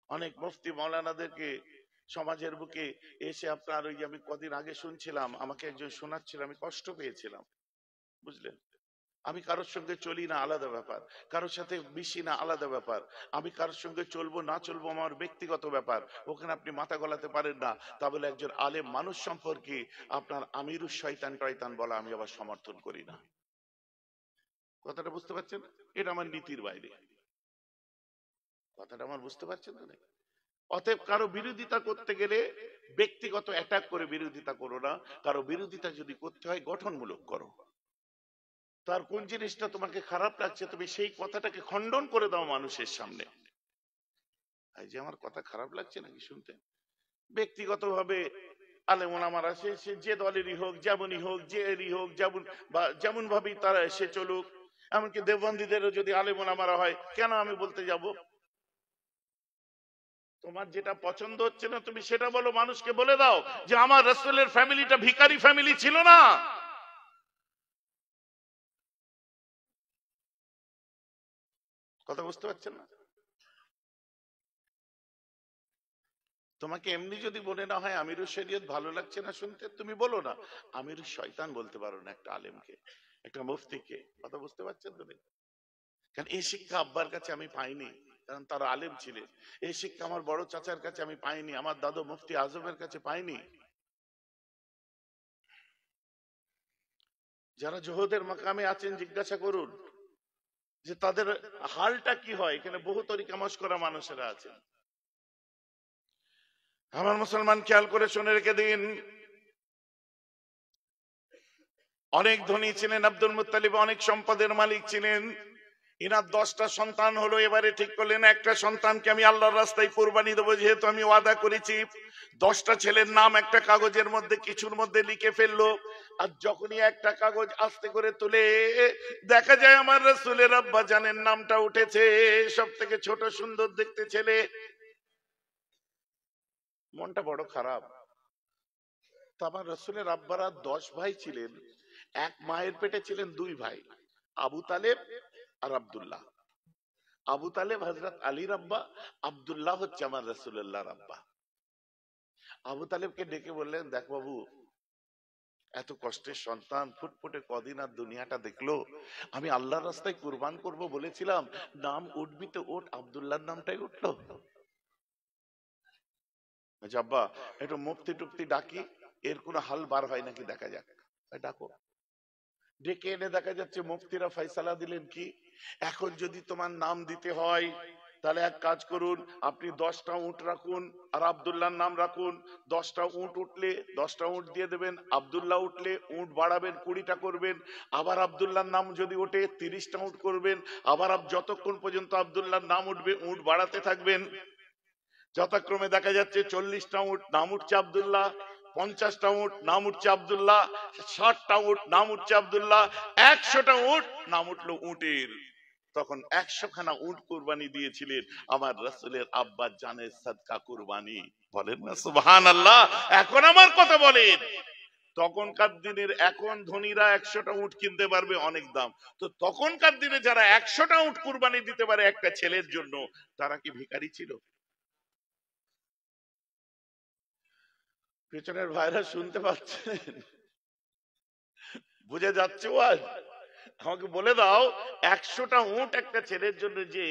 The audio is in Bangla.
অনেক মুফতি মাওলানাদেরকে সমাজের বুকে এসে আপনার ওই আমি কদিন আগে শুনছিলাম, আমাকে একজন শোনাচ্ছিল, আমি কষ্ট পেয়েছিলাম, বুঝলেন। আমি কারোর সঙ্গে চলি না আলাদা ব্যাপার, কারোর সাথে মিশি না আলাদা ব্যাপার, আমি কারোর সঙ্গে চলবো না চলবো আমার ব্যক্তিগত ব্যাপার, ওখানে আপনি মাথা গলাতে পারেন না। তা বলে একজন আলেম মানুষ সম্পর্কে আপনার আমিরুস শয়তান টয়তান বলা আমি আবার সমর্থন করি না। কথাটা বুঝতে পারছেন? এটা আমার নীতির বাইরে। কথাটা আমার বুঝতে পারছেন না? অতএব কারো বিরোধিতা করতে গেলে ব্যক্তিগত অ্যাটাক করে বিরোধিতা করো না, কারো বিরোধিতা যদি করতে হয় গঠনমূলক করো। তার কোন জিনিসটা তোমাকে খারাপ লাগছে তুমি সেই কথাটাকে খণ্ডন করে দাও মানুষের সামনে। এই যে আমার কথা খারাপ লাগছে নাকি শুনতে, ব্যক্তিগতভাবে আলেম ওলামারা সে যে দলেরই হোক, যেমনই হোক, যে এরই হোক, যেমন ভাবেই তারা সে চলুক, এমনকি দেওবন্দীদেরও যদি আলেম ওলামারা হয়, কেন আমি বলতে যাব? তোমার যেটা পছন্দ হচ্ছে না তুমি সেটা বলো, মানুষকে বলে দাও যে আমার রাসূলের ফ্যামিলিটা ভিখারি ফ্যামিলি ছিল না। কথা বুঝতে পারছেন না? তোমাকে এমনি যদি বলে না হয় আমিরুস শরীয়ত ভালো লাগছে না শুনতে, তুমি বলো না, আমিরুস শয়তান বলতে পারো না একটা আলেমকে, একটা মুফতিকে। কথা বুঝতে পারছেন তো? কারণ এই শিক্ষা আব্বার কাছে আমি পাইনি, কারণ তারা আলেম ছিলেন। এই শিক্ষা আমার বড় চাচার কাছে আমি পাইনি, আমার দাদু মুফতি আজমের কাছে পাইনি। যারা জোহদের মাকামে আছেন জিজ্ঞাসা করুন যে তাদের হালটা কি হয়। এখানে বহু তরিকা মশকরা মানুষেরা আছেন। আমার মুসলমান খেয়াল করে শুনে রেখে দিন, অনেক ধনী ছিলেন আব্দুল মুত্তালিব, অনেক সম্পদের মালিক ছিলেন। ইনার 10টা সন্তান হলো, এবারে ঠিক করলেন একটা সন্তানকে আমি আল্লাহর রাস্তায় কুরবানি দেবো, যেহেতু আমি ওয়াদা করেছি। 10টা ছেলের নাম একটা কাগজের মধ্যে কিছুর মধ্যে লিখে ফেললো। আর যখনই একটা কাগজ আস্তে করে তুলে দেখা যায় আমার রাসূলের আব্বা জানের নামটা উঠেছে, সব থেকে ছোট সুন্দর দেখতে ছেলে। মনটা বড় খারাপ। তো আমার রাসূলের আব্বারা 10 ভাই ছিলেন, এক মায়ের পেটে ছিলেন 2 ভাই, আবু তালেব আর আব্দুল্লাহ। আবু তালেব হযরত আলীর আব্বা, আব্দুল্লাহ হচ্ছে আমার রাসূলুল্লাহর আব্বা। আবু তালেবকে ডেকে বললেন, দেখ বাবু, এত কষ্টের সন্তান ফুটফুটে কদিন আর দুনিয়াটা দেখলো, আমি আল্লাহর রাস্তায় কুরবান করব বলেছিলাম, নাম উঠবি তো ওঠ, আব্দুল্লাহর নামটাই উঠলো। আব্বা একটু মুফতি টুফতি ডাকি, এর কোনো হাল বার হয় নাকি দেখা যাক। ডাকো। ডেকে এনে দেখা যাচ্ছে মুফতিরা ফয়সালা দিলেন কি, এখন যদি তোমার নাম দিতে হয় তাহলে এক কাজ করুন, আপনি 10টা উট রাখুন আর আব্দুল্লাহর নাম রাখুন। 10টা উট উঠলে 10টা উট দিয়ে দেবেন, আব্দুল্লাহ উঠলে উট বাড়াবেন, 20টা করবেন। আবার আব্দুল্লাহর নাম যদি ওঠে 30টা উট করবেন। আবার যতক্ষণ পর্যন্ত আব্দুল্লাহর নাম উঠবে উট বাড়াতে থাকবেন। যথাক্রমে দেখা যাচ্ছে 40টা উট নাম উঠছে আব্দুল্লাহ, 50টা উট নাম উঠছে আব্দুল্লাহ, 60টা উট নাম উঠছে আব্দুল্লাহ, 100টা উট নাম উঠলো উটের। তখন 100খানা উট কুরবানি দিয়েছিলেন আমার রাসূলের আব্বা জানের সাদকা কুরবানি। বলেন না সুবহানাল্লাহ? এখন আমার কথা বলেন, তখনকার দিনের, এখন ধনীরা 100টা উট কিনতে পারবে অনেক দাম, তো তখনকার দিনে যারা 100টা উট কুরবানি দিতে পারে একটা ছেলের জন্য, তারা কি ভিখারি ছিল? পেছনের ভাইরা শুনতে পাচ্ছেন? বুঝে যাচ্ছে? আজ আমাকে বলে দাও, 100টা উট একটা ছেলের জন্য যে